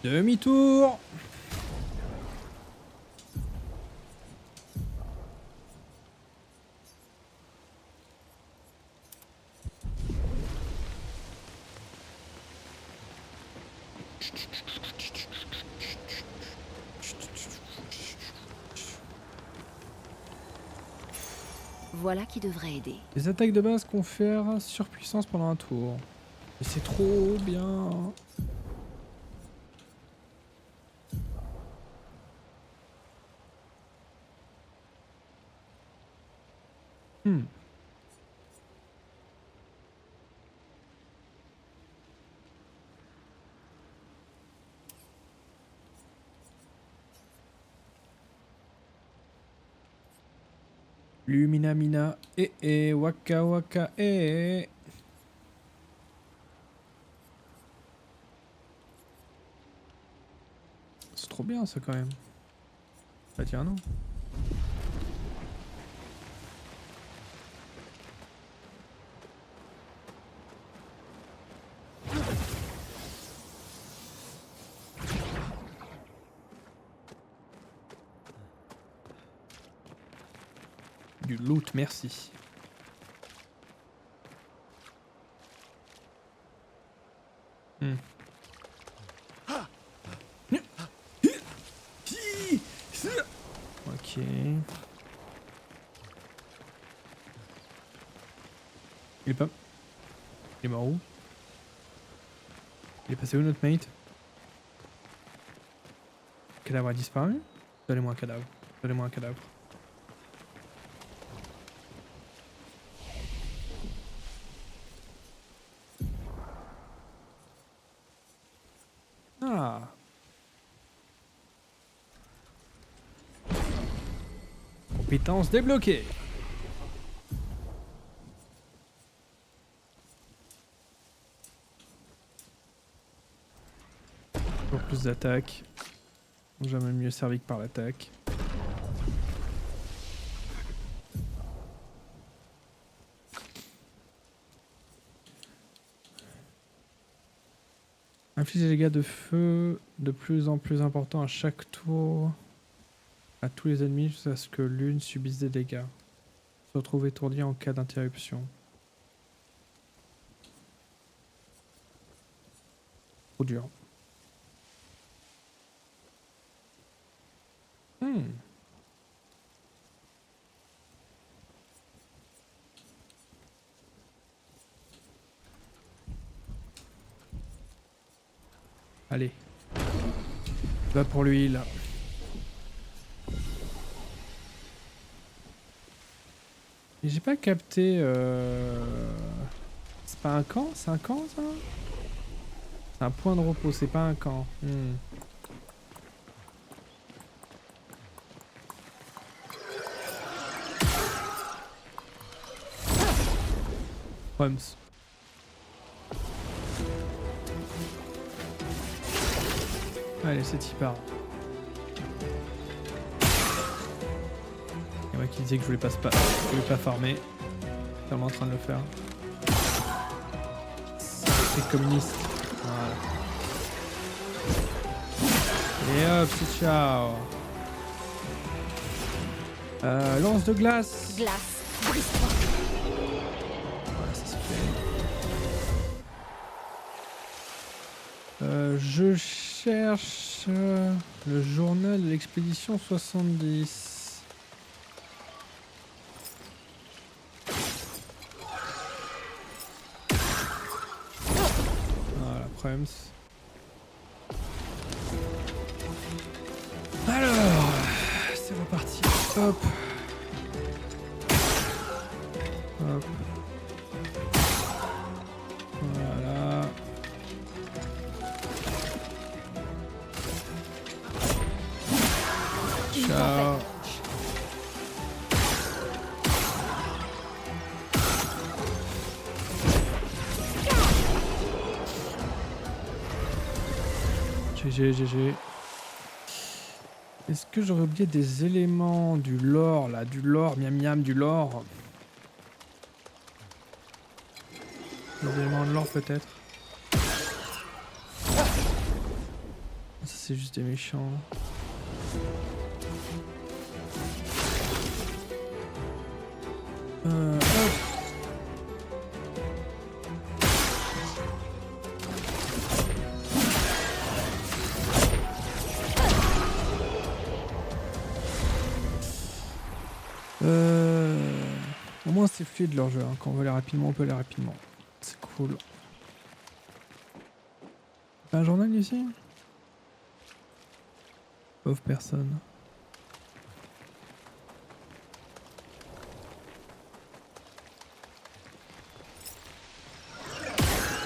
Demi-tour. Voilà qui devrait aider. Les attaques de base confèrent surpuissance pendant un tour. Et c'est trop bien. Hmm. Lumina Mina, waka waka, C'est trop bien ça quand même. Bah tiens non. Du loot, merci. Hmm. Ok. Il est pas... Il est mort où? Il est passé où notre mate? Le cadavre a disparu? Donnez-moi un cadavre. Donnez-moi un cadavre. Ah. Compétence débloquée. Pour plus d'attaque. Jamais mieux servi que par l'attaque. Inflige des dégâts de feu de plus en plus importants à chaque tour à tous les ennemis jusqu'à ce que l'une subisse des dégâts. Se retrouve étourdi en cas d'interruption. Trop dur. Allez. Va pour l'huile. J'ai pas capté... C'est pas un camp? C'est un camp ça? C'est un point de repos, c'est pas un camp. Rums. Allez, c'est y part. Il y en a qui disaient que je voulais pas farmer. Je suis en train de le faire. C'est communiste. Voilà. Et hop, c'est ciao. Lance de glace. Glace, brise-toi. Voilà, ça se fait. Je cherche le journal de l'expédition 70. Voilà, Prems. Alors, c'est reparti. Hop. Hop. Voilà. Ciao. GG. Est-ce que j'aurais oublié des éléments du lore là? Du lore, miam miam, du lore. Des éléments de lore peut-être. Ça c'est juste des méchants. Hop. Au moins c'est fluide leur jeu, hein. Quand on veut aller rapidement, on peut aller rapidement. C'est cool. Pas un journal ici? Pauvre personne.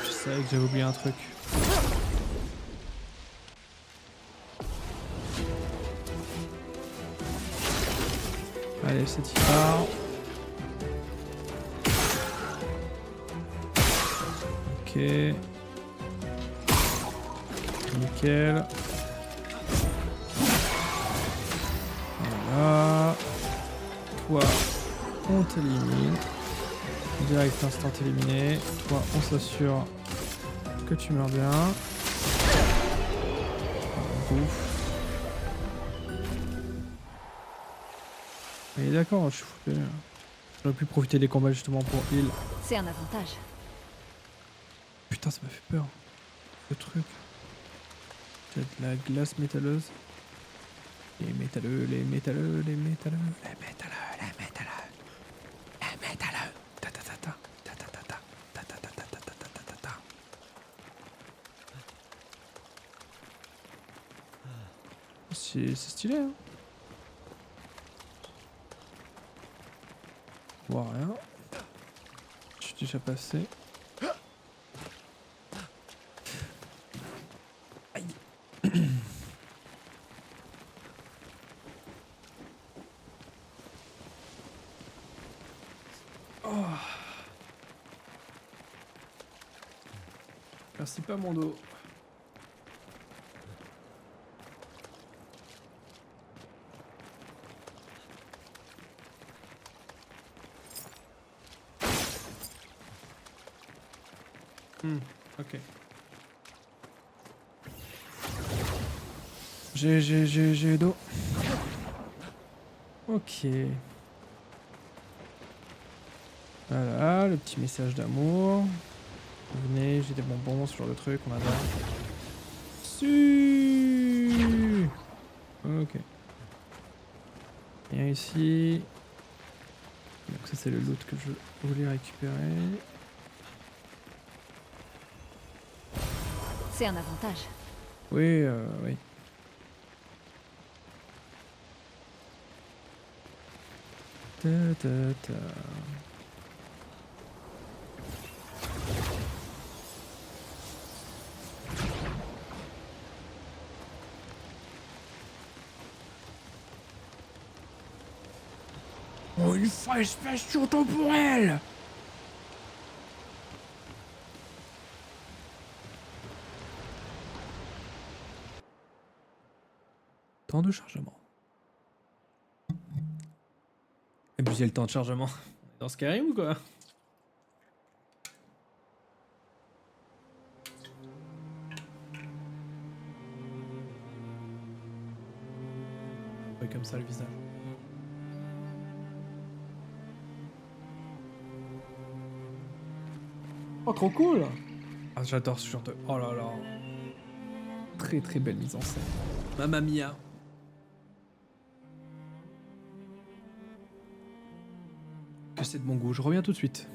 Je savais que j'avais oublié un truc. Allez, c'est y part. Ok. Nickel. Voilà. Toi, on t'élimine. Direct instant éliminé. Toi, on s'assure que tu meurs bien. Ouf. Mais d'accord, je suis foutu. J'aurais pu profiter des combats justement pour heal. C'est un avantage. Putain, ça m'a fait peur. Ce truc. Il y a de la glace métalleuse. Les métalleux, les métalleux, les métalleux, les métalleux, les métalleux, les métalleux. Ta ta ta ta, ta ta ta ta, ta ta ta ta ta ta ta ta ta. C'est stylé, hein. On voit rien. Je suis déjà passé. Aïe. Oh. Merci pas mon dos. Ok. J'ai dos. Ok. Voilà, le petit message d'amour. Venez, j'ai des bonbons, ce genre de truc, on adore. Su. Ok. Et ici. Donc ça c'est le loot que je voulais récupérer. C'est un avantage. Oui, oui. Ta, ta, ta. Oh, une faille spatio-temporelle! Temps de chargement. Abuser le temps de chargement. On est dans Skyrim ou quoi? Ouais, comme ça le visage. Oh, trop cool! Ah, j'adore ce genre de... Oh là là. Très très belle mise en scène. Mamma mia. Que c'est de bon goût. Je reviens tout de suite.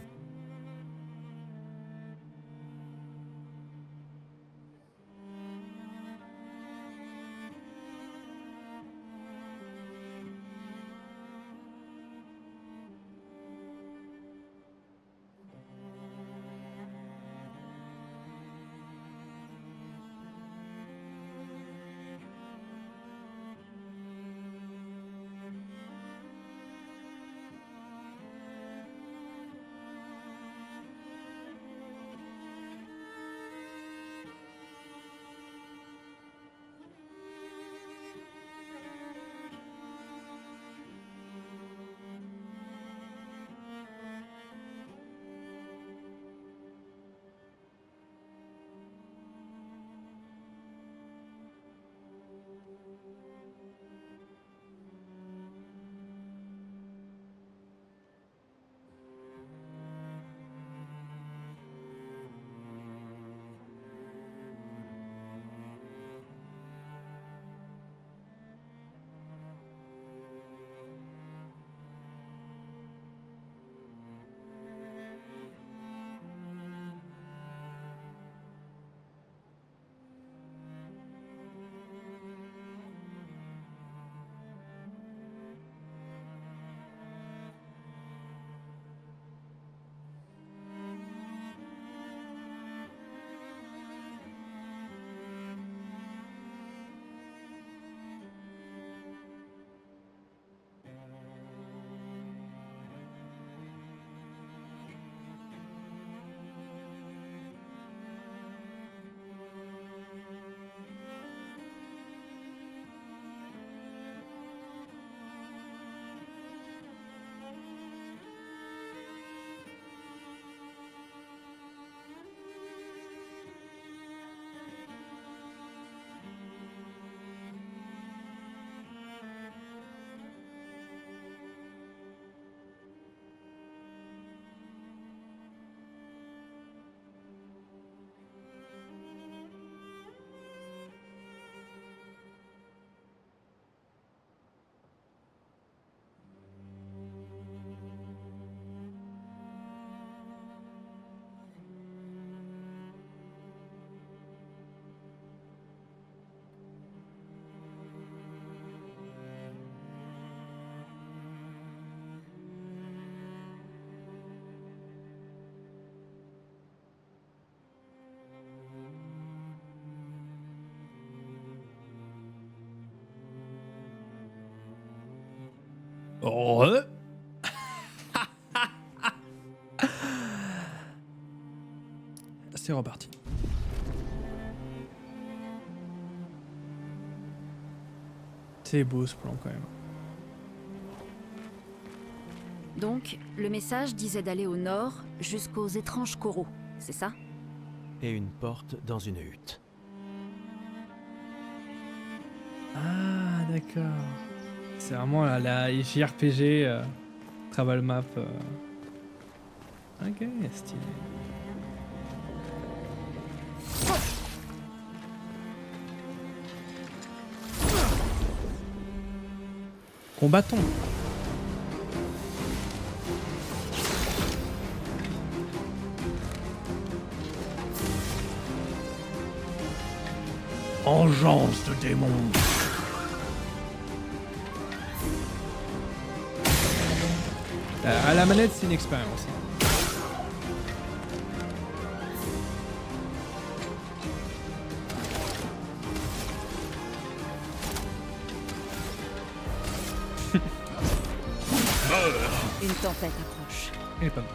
Oh. C'est reparti. C'est beau ce plan quand même. Donc, le message disait d'aller au nord jusqu'aux étranges coraux, c'est ça? Et une porte dans une hutte. Ah d'accord. C'est vraiment la JRPG Travel Map. Ok, stylé. Combattons. Engeance de démons. À la manette, c'est une expérience. Une tempête approche. Il est pas mal.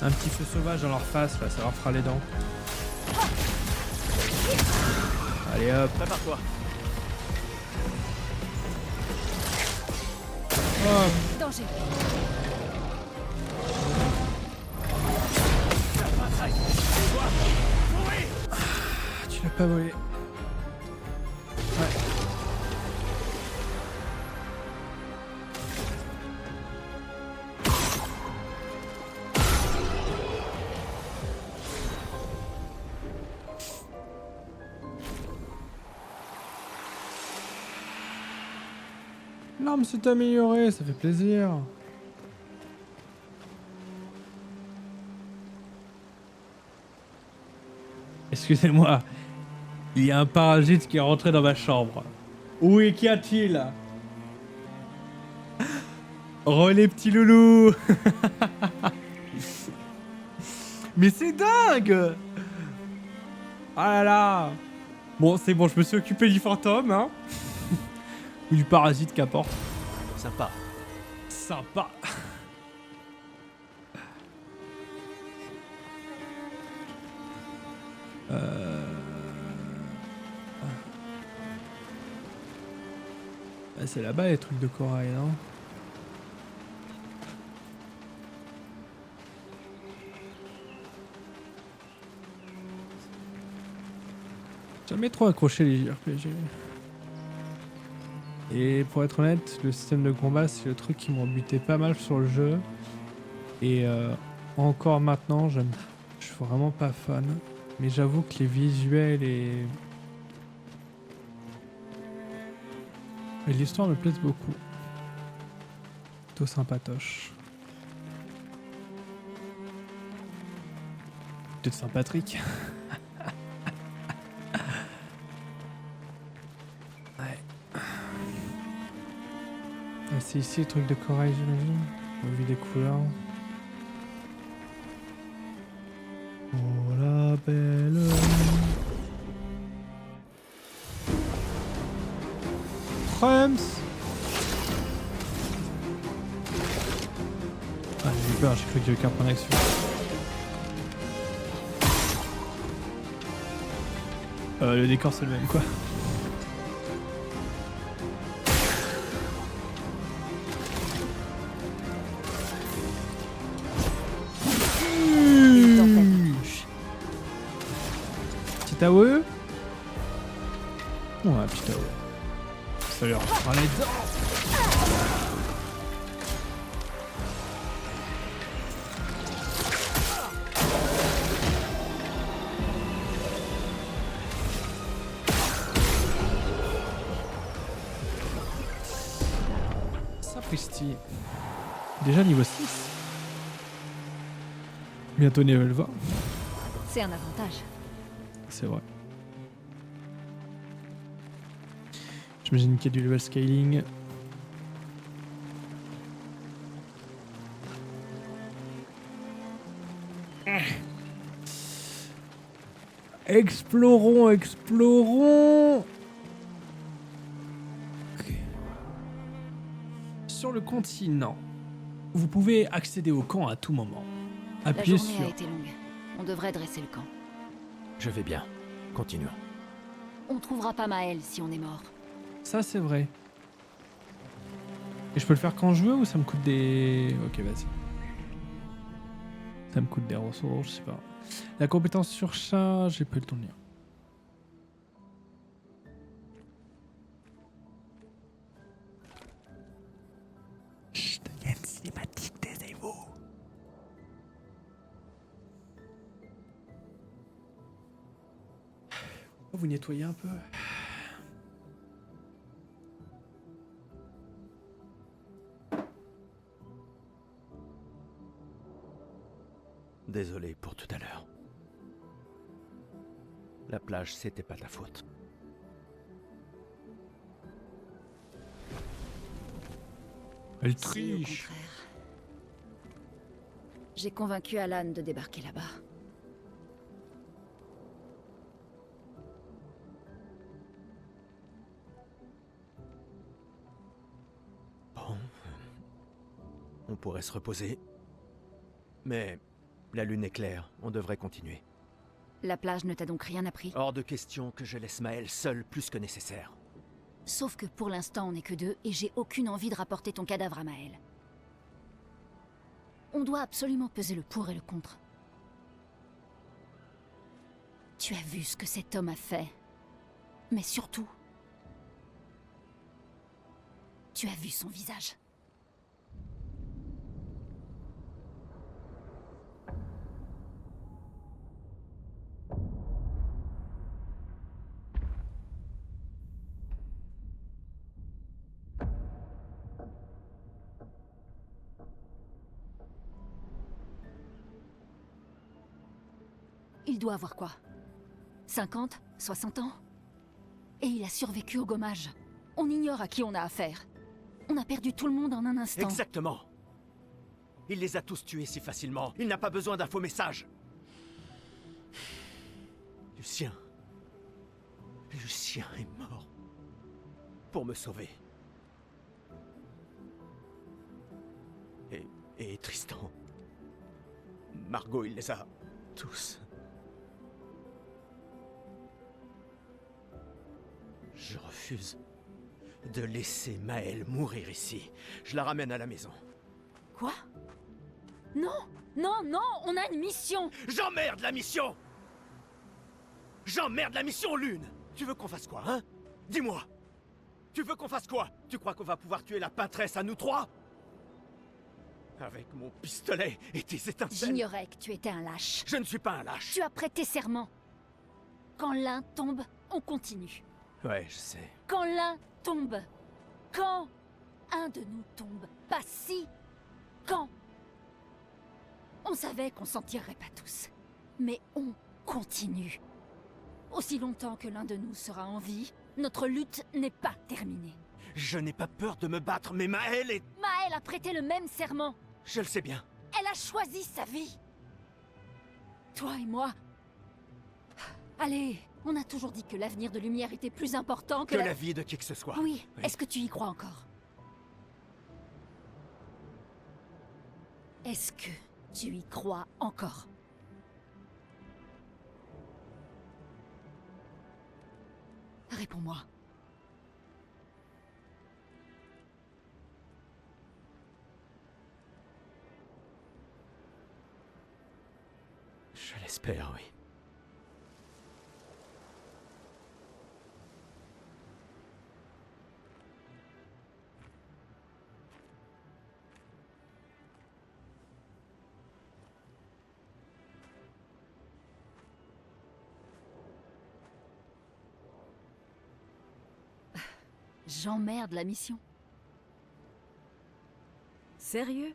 Un petit feu sauvage dans leur face, là, ça leur fera les dents. Allez hop. Prépare-toi. Hop. Danger. Tu l'as pas volé. Ouais. L'arme s'est améliorée, ça fait plaisir. Excusez-moi, il y a un parasite qui est rentré dans ma chambre. Où est qu'y a-t-il? Oh les petits loulous. Mais c'est dingue. Ah là là. Bon, c'est bon, je me suis occupé du fantôme, hein. Ou du parasite qu'apporte. Sympa. Sympa. Ah, c'est là-bas les trucs de corail, non? Jamais trop accroché les JRPG. Et pour être honnête, le système de combat, c'est le truc qui m'embutait pas mal sur le jeu. Et encore maintenant, je suis vraiment pas fan. Mais j'avoue que les visuels et l'histoire me plaisent beaucoup. Plutôt sympatoche. Peut-être sympathique. Ouais. Ah, c'est ici le truc de corail, j'imagine. On a vu des couleurs. Oh la belle. Trumps. Ah, j'ai eu peur, j'ai cru qu'il y avait qu'un point d'action. Le décor c'est le même quoi. Petit AOE. Ouais, petit AOE. Ça leur fera les dents. Sapristi. Déjà niveau 6. Bientôt level 20. C'est un avantage. C'est vrai. J'imagine qu'il y a du level scaling. Explorons, explorons. Ok. Sur le continent, vous pouvez accéder au camp à tout moment. La Appuyez journée sur... a été longue. On devrait dresser le camp. Je vais bien. Continuons. On trouvera pas Maël si on est mort. Ça, c'est vrai. Et je peux le faire quand je veux ou ça me coûte des... Ok, vas-y. Ça me coûte des ressources, je sais pas. La compétence sur chat, j'ai pas eu le temps de lire. Chut, il y a une cinématique, taisez-vous. Vous nettoyez un peu. Désolé pour tout à l'heure. La plage, c'était pas ta faute. Elle Si, au triche. contraire. J'ai convaincu Alan de débarquer là-bas. Bon. On pourrait se reposer. Mais la lune est claire, on devrait continuer. La plage ne t'a donc rien appris? Hors de question que je laisse Maël seul plus que nécessaire. Sauf que pour l'instant on n'est que deux et j'ai aucune envie de rapporter ton cadavre à Maël. On doit absolument peser le pour et le contre. Tu as vu ce que cet homme a fait. Mais surtout, tu as vu son visage. Il doit avoir quoi? 50? 60 ans? Et il a survécu au gommage. On ignore à qui on a affaire. On a perdu tout le monde en un instant. Exactement. Il les a tous tués si facilement. Il n'a pas besoin d'un faux message. Lucien. Lucien est mort. Pour me sauver. Et Tristan. Margot, il les a tous. Je refuse de laisser Maëlle mourir ici. Je la ramène à la maison. Quoi? Non, non, non, on a une mission! J'emmerde la mission! J'emmerde la mission, Lune! Tu veux qu'on fasse quoi, hein? Dis-moi! Tu veux qu'on fasse quoi? Tu crois qu'on va pouvoir tuer la peintresse à nous trois? Avec mon pistolet et tes étincelles? J'ignorais que tu étais un lâche. Je ne suis pas un lâche! Tu as prêté serment. Quand l'un tombe, on continue. Ouais, je sais. Quand l'un tombe. Quand un de nous tombe. Pas si. Quand. On savait qu'on s'en tirerait pas tous. Mais on continue. Aussi longtemps que l'un de nous sera en vie, notre lutte n'est pas terminée. Je n'ai pas peur de me battre, mais Maëlle est... Maëlle a prêté le même serment. Je le sais bien. Elle a choisi sa vie. Toi et moi... Allez, on a toujours dit que l'avenir de Lumière était plus important que Que la vie de qui que ce soit. Oui, Oui. est-ce que tu y crois encore? Est-ce que tu y crois encore? Réponds-moi. Je l'espère, oui. J'emmerde la mission. Sérieux?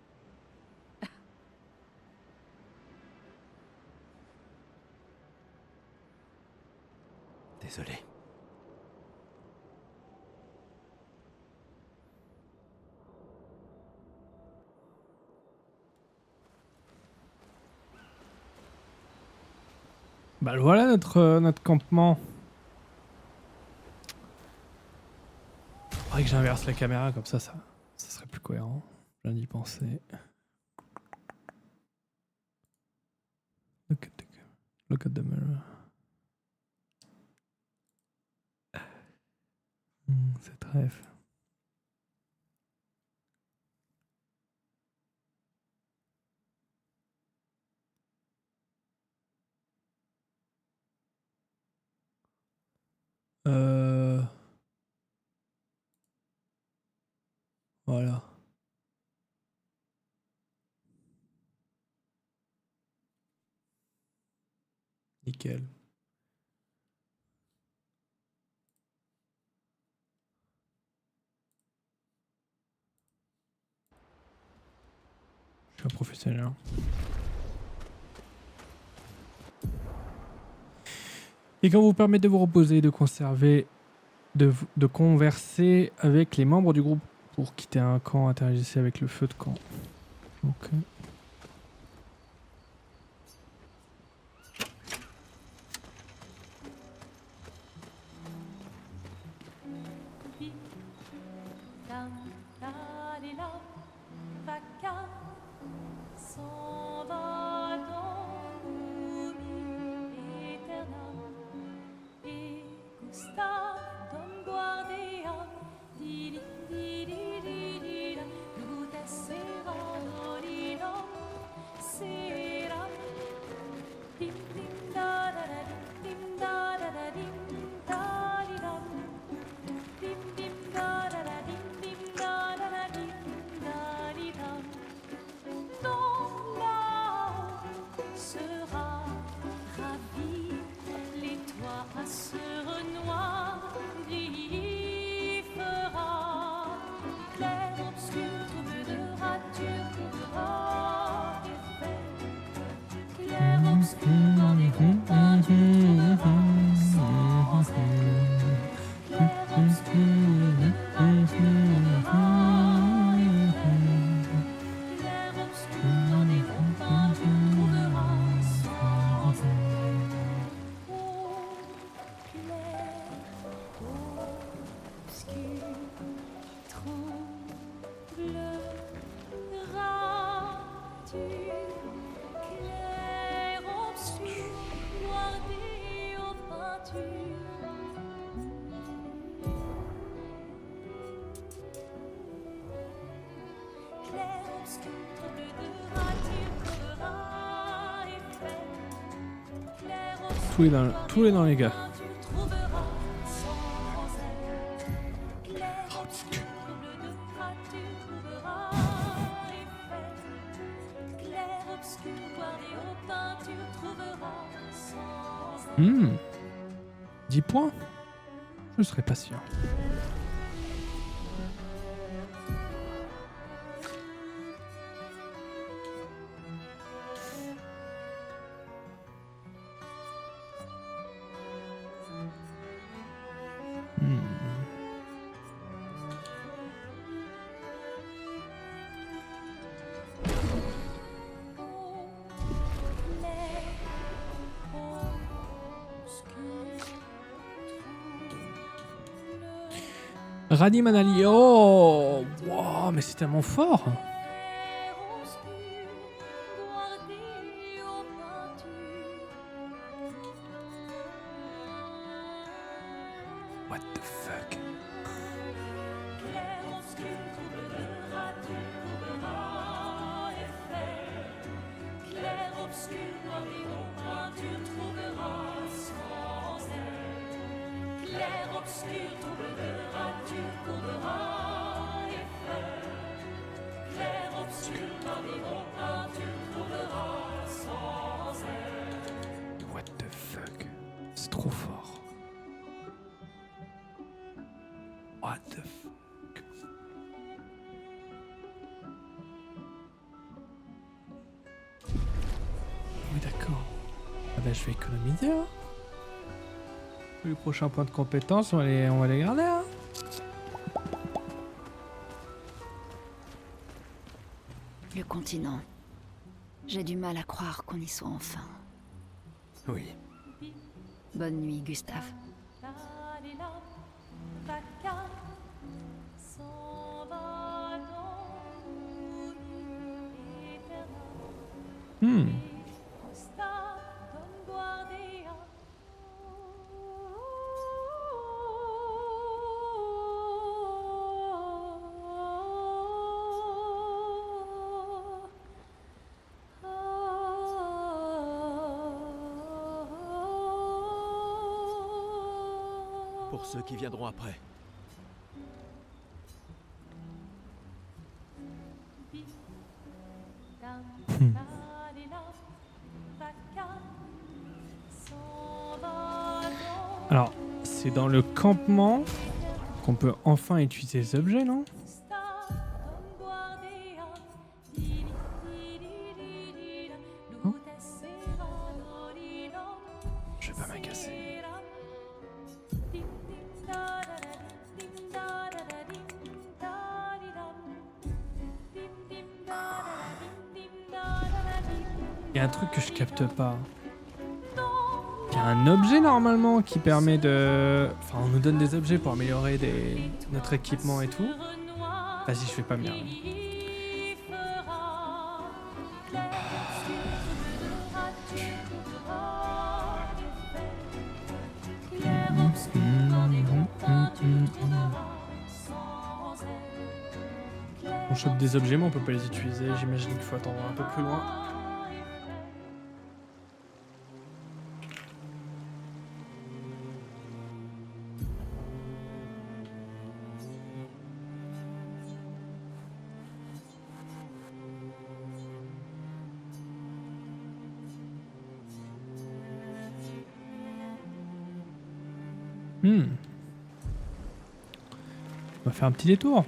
Désolé. Bah voilà notre campement. Faudrait que j'inverse la caméra comme ça serait plus cohérent. Je viens d'y penser. Look at the mirror. C'est rêve. Voilà. Nickel. Je suis un professionnel. Hein. Et quand vous permet de vous reposer, de conserver, de converser avec les membres du groupe pour quitter un camp, interagissez avec le feu de camp. Ok. tous les dans les gars. Hmm. 10 points? Je serais pas sûr. Radi Manali, oh wow, mais c'est tellement fort. What the fuck. What the fuck. C'est trop fort. What the fuck. Oui d'accord. Ah bah je vais économiser hein. Les prochains points de compétence on va les garder hein. Le continent. J'ai du mal à croire qu'on y soit enfin. Oui. Bonne nuit, Gustave. Hmm. Pour ceux qui viendront après. Alors, c'est dans le campement qu'on peut enfin utiliser les objets, non? Non. Je vais pas m'agacer. Il y a un truc que je capte pas. Il y a un objet normalement qui permet de... Enfin, on nous donne des objets pour améliorer notre équipement et tout. Vas-y, je vais pas me dire. On chope des objets mais on peut pas les utiliser. J'imagine qu'il faut attendre un peu plus loin. On va faire un petit détour.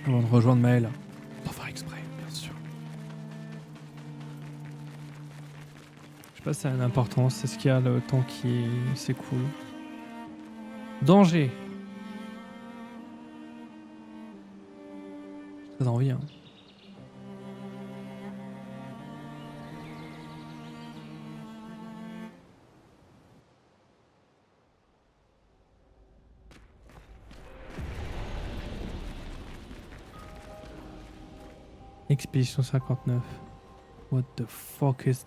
Avant de rejoindre Maël. Sans faire exprès, bien sûr. Je sais pas si ça a une importance. C'est ce qu'il y a le temps qui s'écoule. Danger. J'ai très envie, hein. Expédition 59. What the fuck is...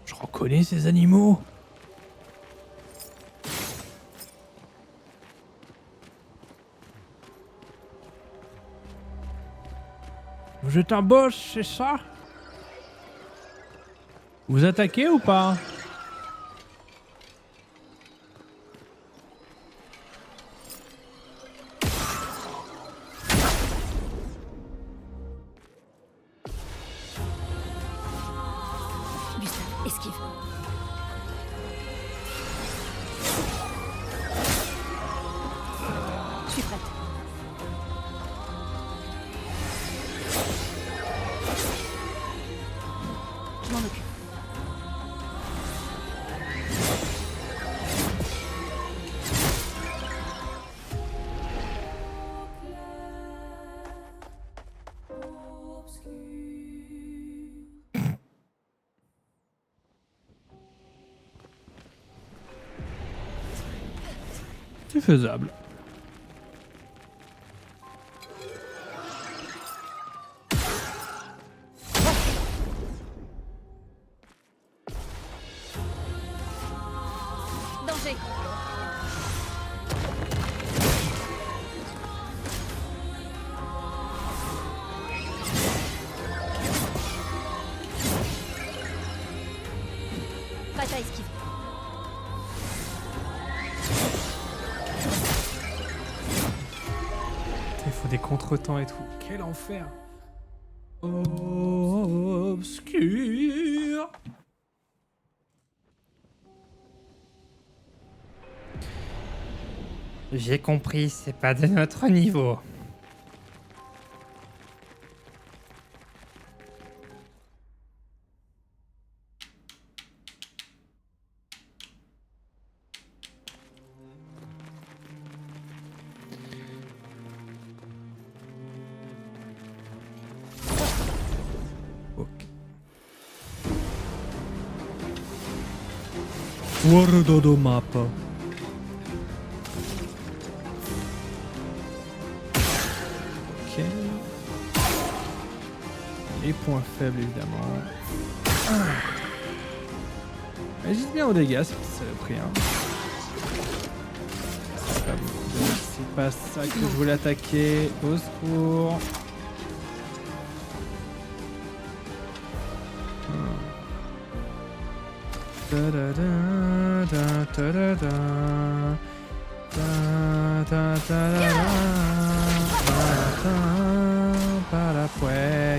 Je reconnais ces animaux. Vous êtes un boss, c'est ça? Vous attaquez ou pas? Gustave, esquive. Je suis prête. Je m'en occupe. C'est faisable. Danger. Prête à esquiver. Il faut des contretemps et tout. Quel enfer. Obscur. J'ai compris, c'est pas de notre niveau. Guardo mappa. Ok. Les points faibles évidemment. Agite bien aux dégâts, c'est le prix. Hein. C'est pas ça que je voulais attaquer. Au secours.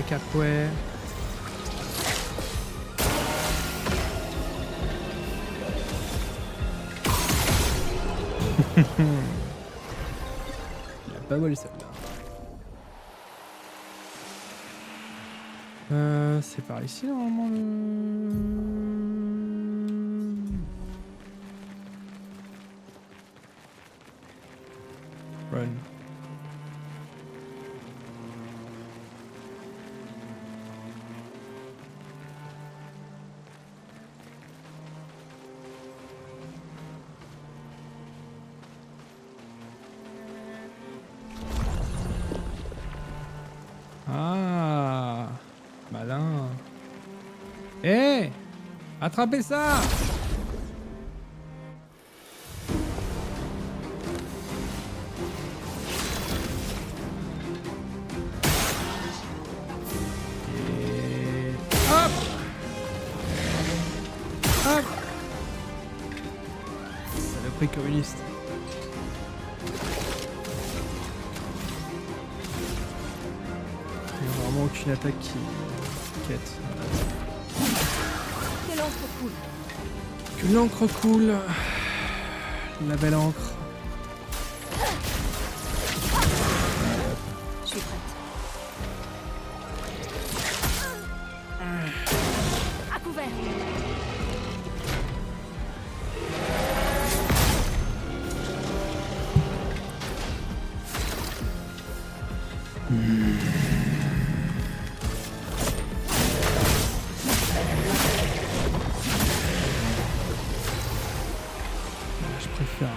Capoué. Il a pas volé celle-là. C'est par ici normalement le... Run. Ah, malin. Hé, attrapez ça! Et hop! Hop! Saloperie communiste. Il n'y a vraiment aucune attaque qui quête. Que l'encre coule. Que l'encre coule. La belle encre. Je suis prête. À couvert. Je préfère.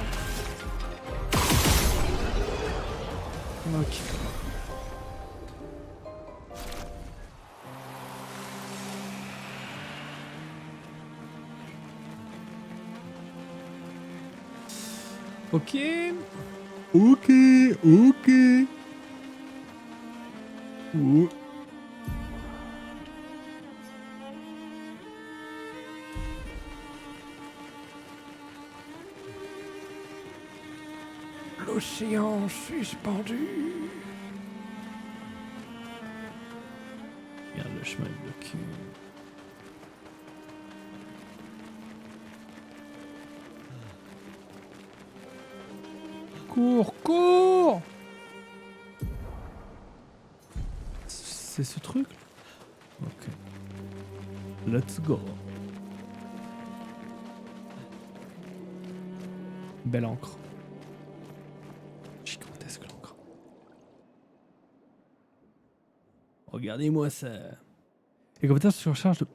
Ok. Ok. Ok. Ok. L'océan suspendu. Regarde, le chemin est bloqué. Cours, cours! C'est ce truc? Ok. Let's go. Belle encre. Gigantesque l'encre. Regardez-moi ça. Les compétences de surcharge de...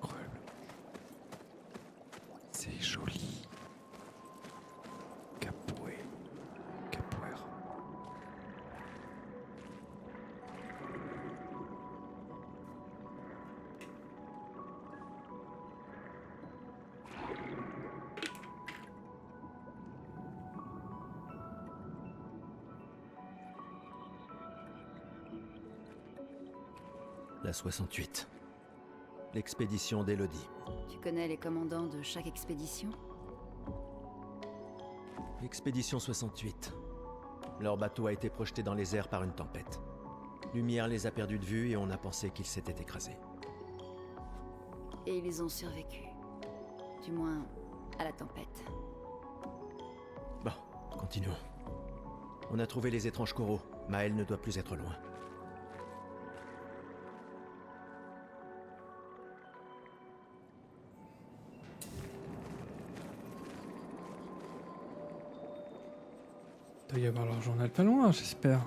Incroyable. C'est joli. Capoeira. Capoeira. La 68. L'expédition d'Élodie. Tu connais les commandants de chaque expédition? Expédition 68. Leur bateau a été projeté dans les airs par une tempête. Lumière les a perdus de vue et on a pensé qu'ils s'étaient écrasés. Et ils ont survécu. Du moins, à la tempête. Bon, continuons. On a trouvé les étranges coraux. Maël ne doit plus être loin. Il doit y avoir leur journal pas loin, j'espère.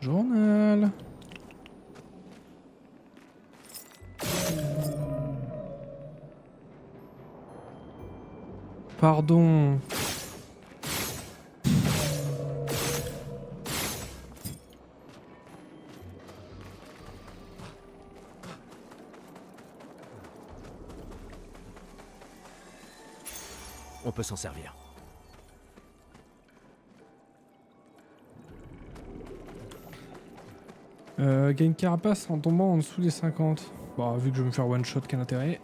Journal. Pardon. On peut s'en servir. Gagne carapace en tombant en dessous des 50. Bon, vu que je vais me faire one shot, quel intérêt.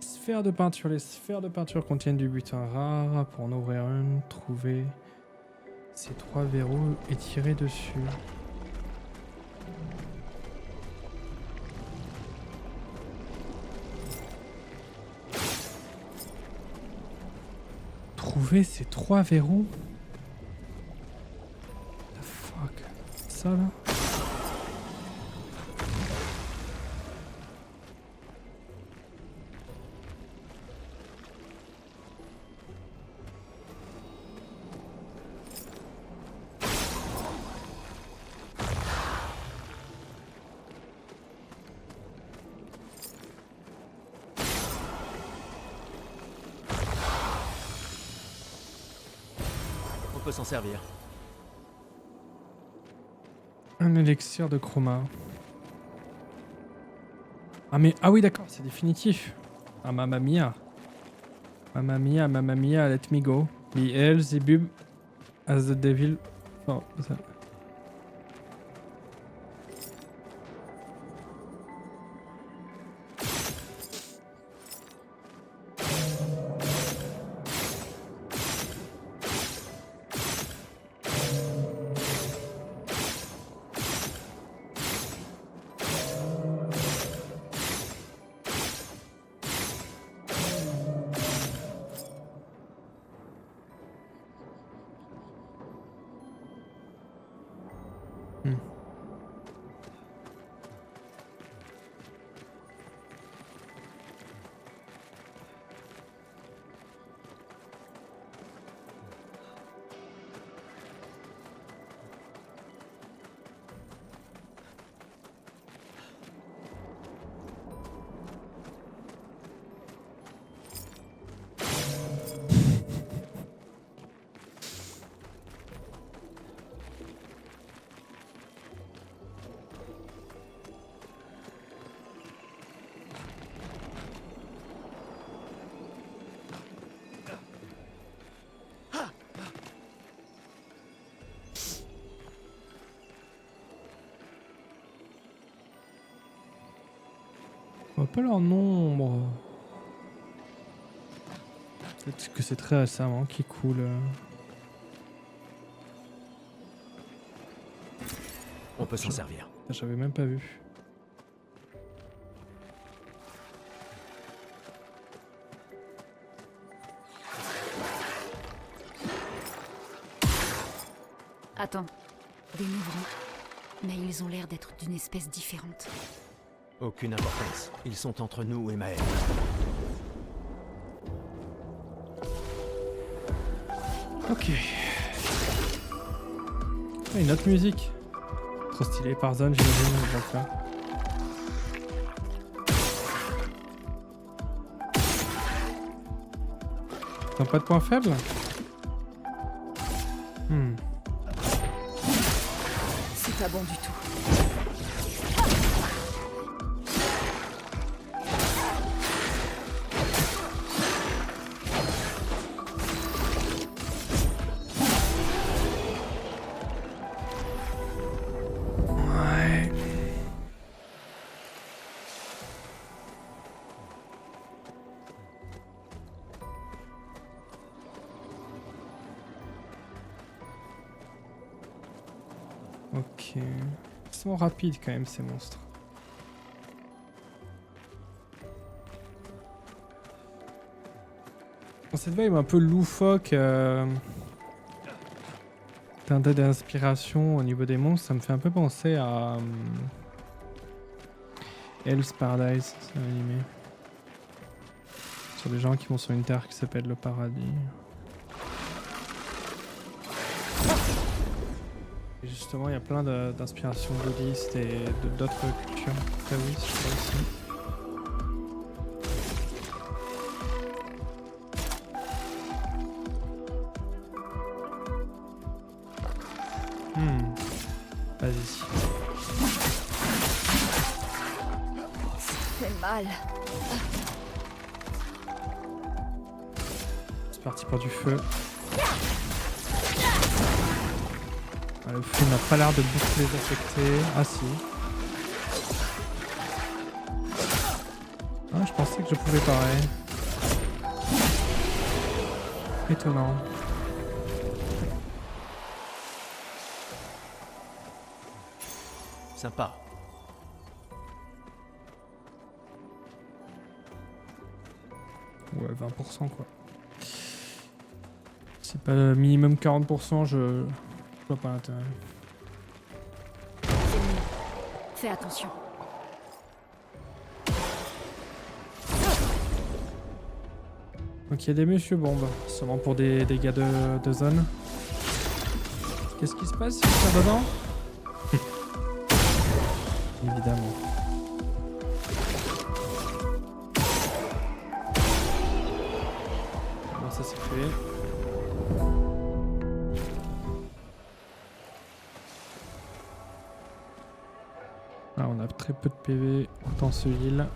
Sphère de peinture. Les sphères de peinture contiennent du butin rare. Pour en ouvrir une, trouver ces 3 verrous et tirer dessus. Trouver ces 3 verrous. The fuck. Ça là. On peut s'en servir. Un élixir de chroma. Ah mais ah oui d'accord, c'est définitif. Ah mamma mia. Mamma mia, let me go. Beelzebub as the devil. Oh, ça. On voit pas leur nombre. Peut-être que c'est très récemment qui coule. On peut s'en servir. J'avais même pas vu. Attends, des mouvements. Mais ils ont l'air d'être d'une espèce différente. Aucune importance. Ils sont entre nous et Maël. Ok. Ah, une autre musique. Trop stylé par zone, j'imagine, on va le faire. T'as pas de point faible? C'est pas bon du tout. Ouais. Ok. Ils sont rapides quand même ces monstres. Bon, cette vibe un peu loufoque. Teintée d'inspiration au niveau des monstres, ça me fait un peu penser à Hell's Paradise, c'est un animé. Sur des gens qui vont sur une terre qui s'appelle le paradis. Et justement, il y a plein d'inspirations bouddhistes et d'autres cultures. Ah oui, c'est ça aussi. Vas-y. Ça fait mal. C'est parti pour du feu. Ah, le feu n'a pas l'air de beaucoup les affecter. Ah si. Ah, je pensais que je pouvais pareil. Étonnant. Sympa. Ouais, 20% quoi. C'est pas le minimum 40%, je vois pas l'intérêt. C'est mieux. Fais attention. Donc il y a des monsieur bombes, sûrement pour des dégâts de zone. Qu'est-ce qui se passe si je tire dedans? Évidemment. Bon, ça c'est fait. Ah, on a très peu de PV, autant se heal.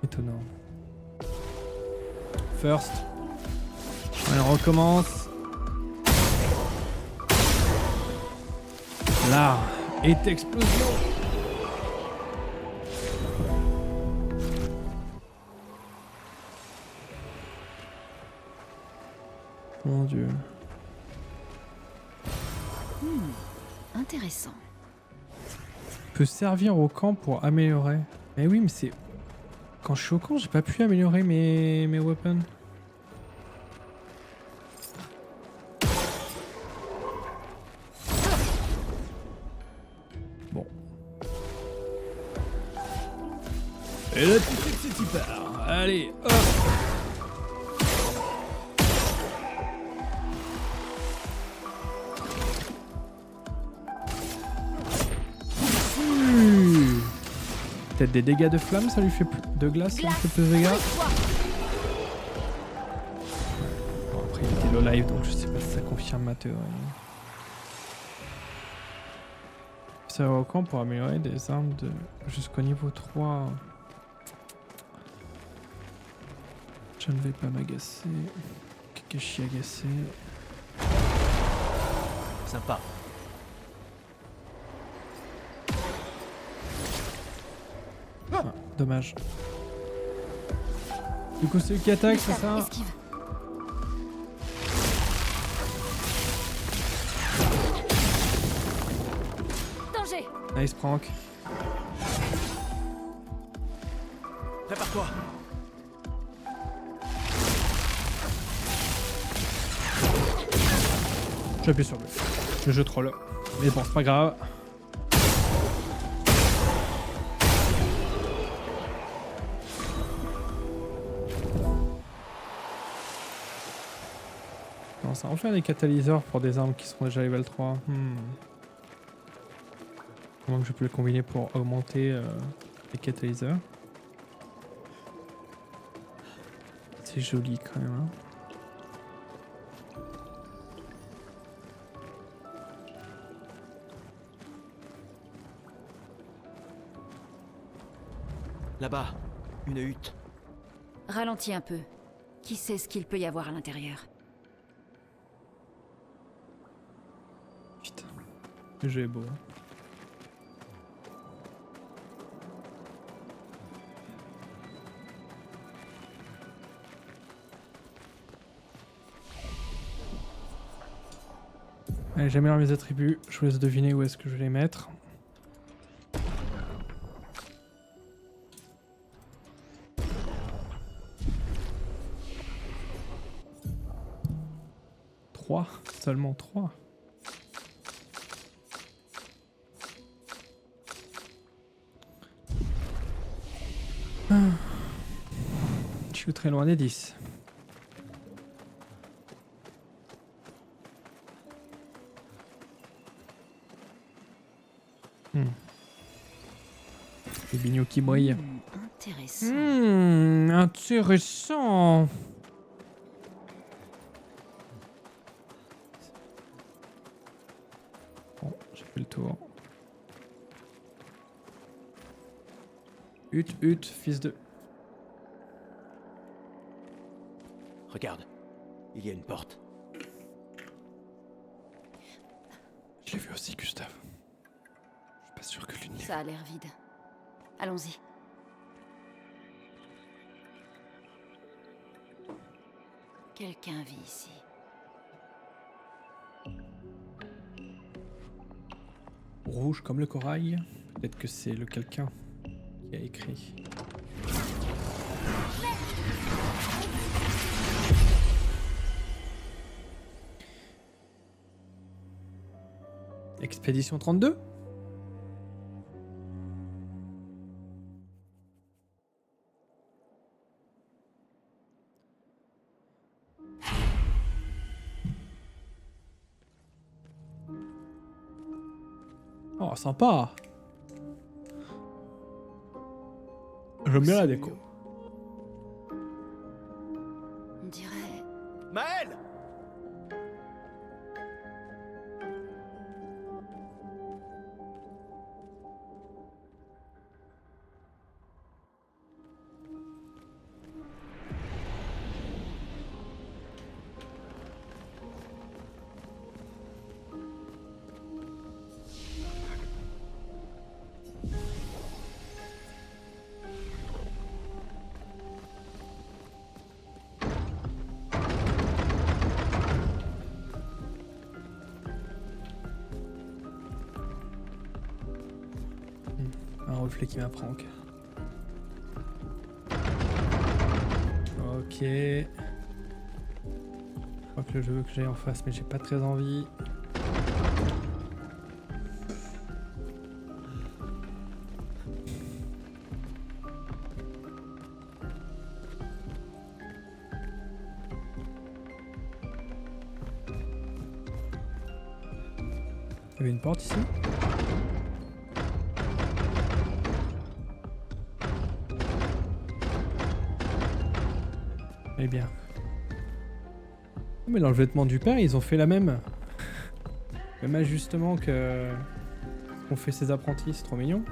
Étonnant. First. Allez, on recommence. Là est explosion. Mon Dieu. Intéressant. Peut servir au camp pour améliorer. Mais oui, mais c'est... Quand je suis au camp, j'ai pas pu améliorer mes weapons. Bon. Et là, tu sais que c'est hyper. Allez, hop. Peut-être des dégâts de flamme, ça lui fait plus... De glace, ça lui fait plus de dégâts. Bon, après, il était low live, donc je sais pas si ça confirme ma théorie. Ça va au camp pour améliorer des armes de jusqu'au niveau 3. Je ne vais pas m'agacer. que je suis agacé. Sympa. Ah, dommage. Du coup, c'est eux qui attaquent, c'est ça? Esquive. Danger. Nice prank. Prépare-toi. J'appuie sur le jeu troll. Mais bon, c'est pas grave. Non, ça en fait des catalyseurs pour des armes qui sont déjà level 3. Comment que je peux le combiner pour augmenter les catalyseurs? C'est joli quand même. Hein. Là-bas, une hutte. Ralentis un peu. Qui sait ce qu'il peut y avoir à l'intérieur? Putain, le jeu est beau. Hein. Allez, j'améliore mes attributs. Je vous laisse deviner où est-ce que je vais les mettre. Seulement 3. Je suis très loin des 10. Les bignous qui brillent. Intéressant. Intéressant. Bon, j'ai fait le tour. Hut, fils de... Regarde, il y a une porte. Je l'ai vu aussi, Gustave. Je suis pas sûr que l'une... Ça a l'air vide. Allons-y. Quelqu'un vit ici. Rouge comme le corail. Peut-être que c'est le quelqu'un qui a écrit. Expédition 32 ? Oh, sympa. J'aime bien la déco. On dirait... Maël! Un reflet qui m'apprend. Ok. Je crois que le jeu veut que j'aille en face, mais j'ai pas très envie. Il y avait une porte ici? Eh bien. Oh, mais dans le vêtement du père, ils ont fait la même. Même ajustement que qu'ont fait ses apprentis, c'est trop mignon.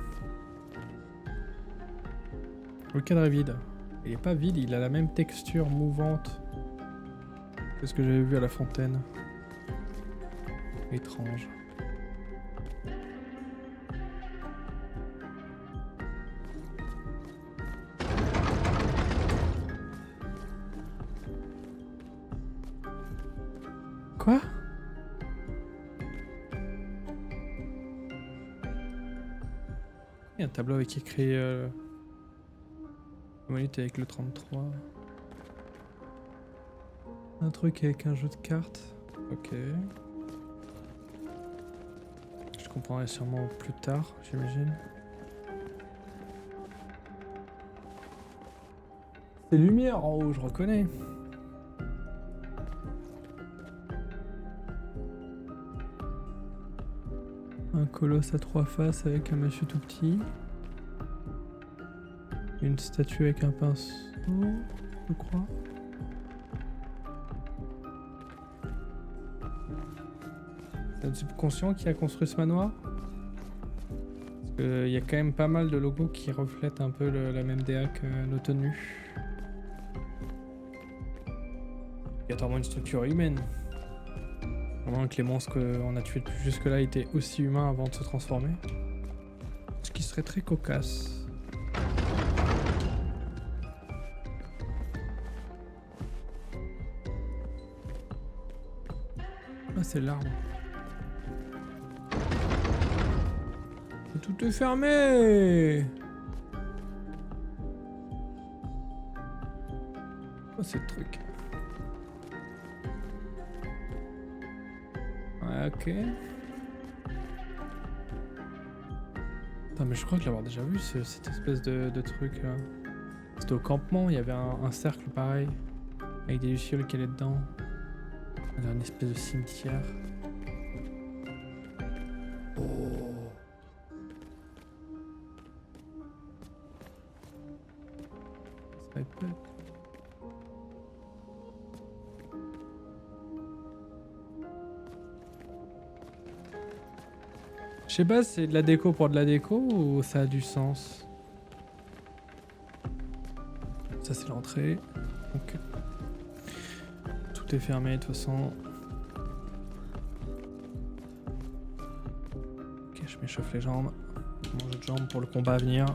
Le cadre est vide. Il est pas vide, il a la même texture mouvante C'est ce que j'avais vu à la fontaine. Étrange. Quoi? Il y a un tableau avec écrit humanité avec le 33. Un truc avec un jeu de cartes. Ok. Je comprendrai sûrement plus tard, j'imagine. C'est lumière en haut, je reconnais. Un colosse à 3 faces avec un monsieur tout petit. Une statue avec un pinceau, je crois. C'est un subconscient qui a construit ce manoir. Parce qu'il y a quand même pas mal de logos qui reflètent un peu la même DA que nos tenues. Obligatoirement une structure humaine. À moins que les monstres qu'on a tués jusque-là étaient aussi humains avant de se transformer. Ce qui serait très cocasse. Ah, c'est l'arbre. Tout est fermé! Oh, c'est le truc. Ouais, ok. Attends, mais je crois que l'avoir déjà vu, cette espèce de truc là. C'était au campement, il y avait un cercle pareil. Avec des lucioles qui allaient dedans. Dans une espèce de cimetière. Oh. Ça va être bête. Je sais pas, c'est de la déco pour de la déco ou ça a du sens? Ça c'est l'entrée. Ok. Tout est fermé de toute façon. Ok, je m'échauffe les jambes. Mange de jambes pour le combat à venir.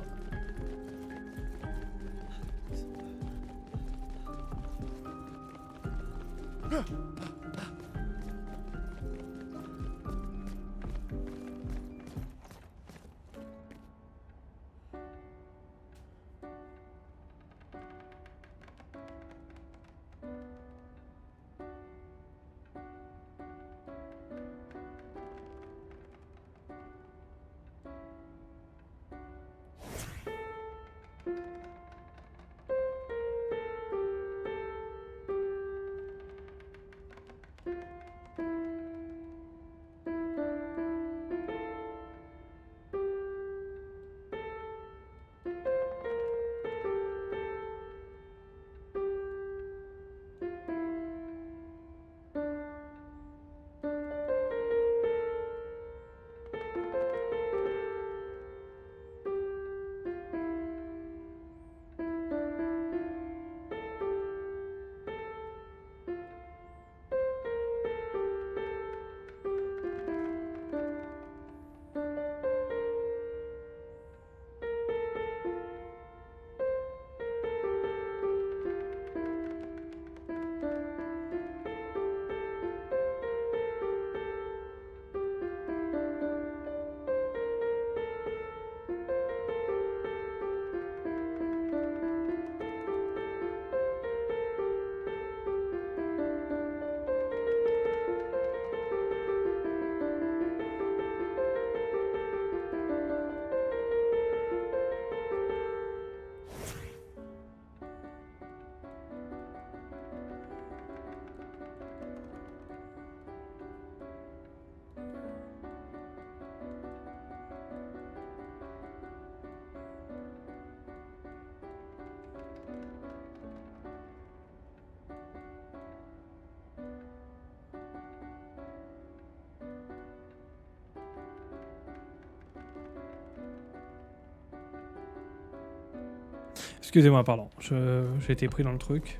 Excusez-moi, pardon. J'ai été pris dans le truc.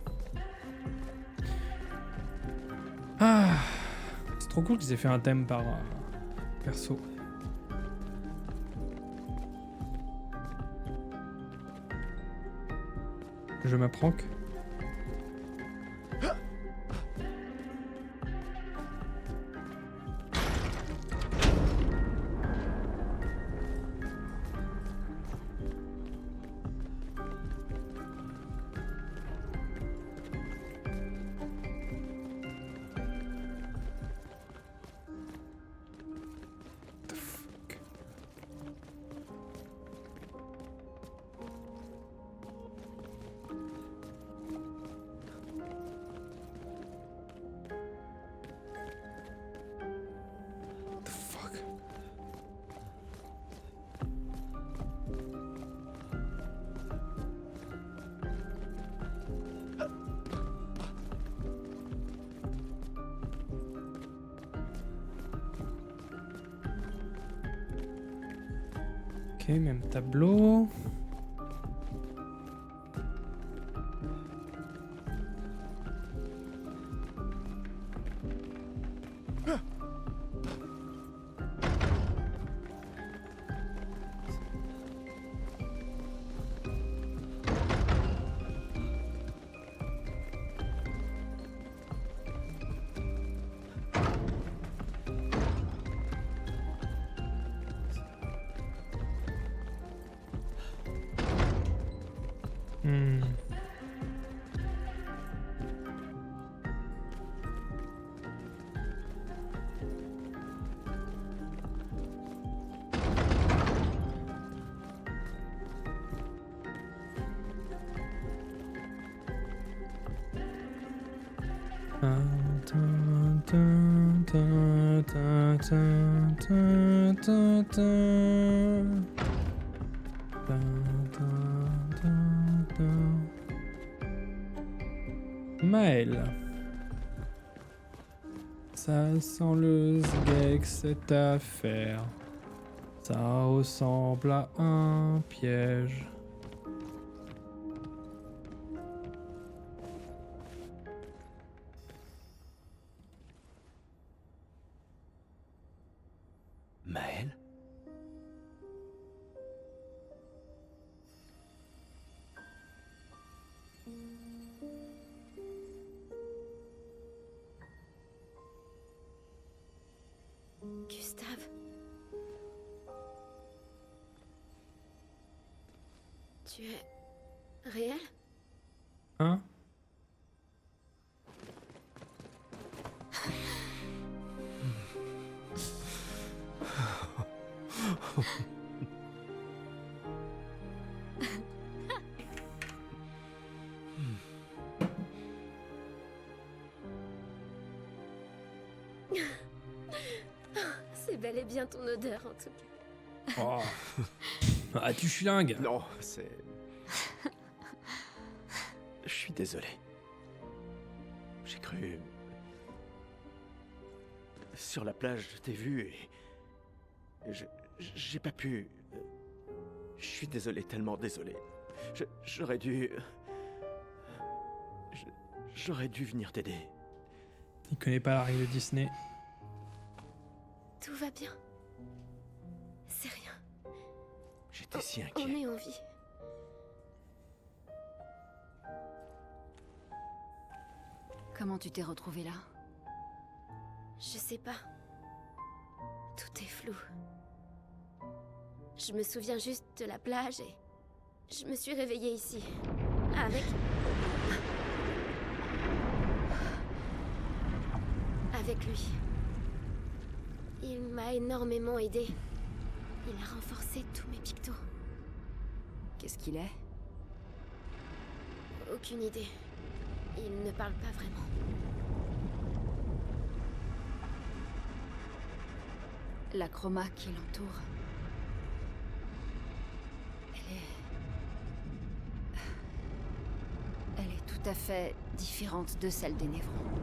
Ah, c'est trop cool qu'ils aient fait un thème par perso. Je m'appranque. The fuck? The fuck? Ok, même tableau. Hmm. Maël. Ça sent le sgeg cette affaire. Ça ressemble à un piège. Maël? Gustave. Tu es réel? Hein? C'est bel et bien ton odeur en tout cas. Oh. Ah, tu chlingues. Non, c'est... Je suis désolé. J'ai cru... Sur la plage, je t'ai vu et... J'ai pas pu... Je suis désolé, tellement désolé. J'aurais dû... J'aurais dû venir t'aider. Il connaît pas la règle de Disney. Tout va bien. C'est rien. J'étais si On inquiet. est en vie. Comment tu t'es retrouvé là? Je sais pas. Tout est flou. Je me souviens juste de la plage et... Je me suis réveillée ici. Avec... Avec lui. Il m'a énormément aidé. Il a renforcé tous mes pictos. Qu'est-ce qu'il est? Aucune idée. Il ne parle pas vraiment. La chroma qui l'entoure. Elle est tout à fait différente de celle des Névrons.